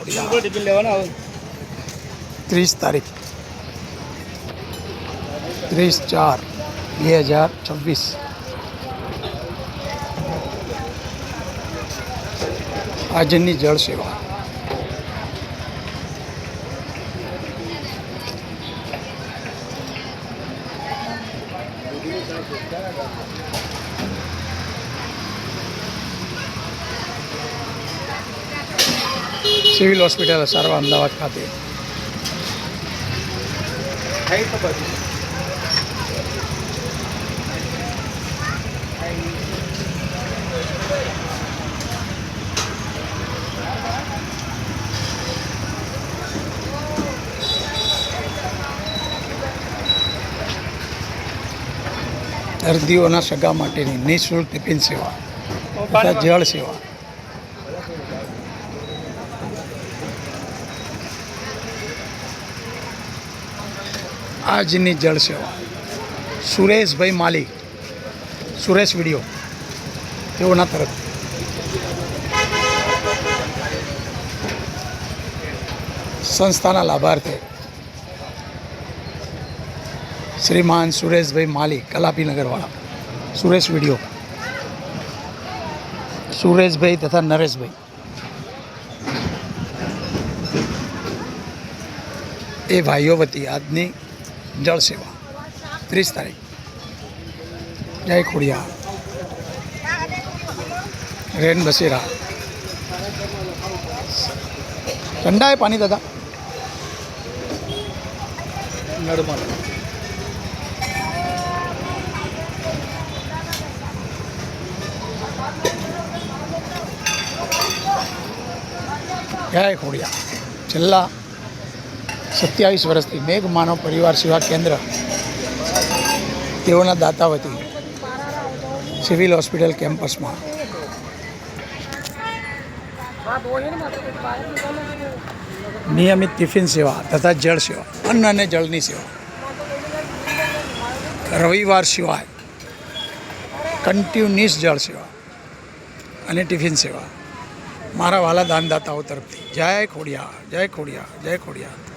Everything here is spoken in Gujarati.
ખોડિયાર 30 તારીખ 30/4/2026 આજની જળ સેવા. સિવિલ હોસ્પિટલ સારવાર અમદાવાદ ખાતે. દર્દીઓના સગા માટેની નિઃશુલ્ક ટિફિન સેવા તથા જળ સેવા. આજની જળ સેવા સુરેશભાઈ માલી, સુરેશ વિડીયો તેઓના તરફ સંસ્થાના લાભાર્થે શ્રીમાન સુરેશભાઈ માલી, કલાપીનગરવાળા. સુરેશ વિડીયો, સુરેશભાઈ તથા નરેશભાઈ એ ભાઈઓ વતી આજની જળ સેવા 30 તારીખ. જય ખોડિયાર. રેન બસેરા. ठंडा है पानी दादा. नर्मल. જય ખોડિયાર. છેલ્લા 27 વર્ષથી મેઘ માનવ પરિવાર સેવા કેન્દ્ર તેઓના દાતા વતી સિવિલ હોસ્પિટલ કેમ્પસમાં નિયમિત ટિફિન સેવા તથા જળ સેવા, અન્ન અને જળની સેવા. રવિવાર સિવાય કન્ટિન્યુઅસ જળ સેવા અને ટિફિન સેવા મારા વાલા દાનદાતાઓ તરફથી. જય ખોડિયાર, જય ખોડિયાર, જય ખોડિયાર.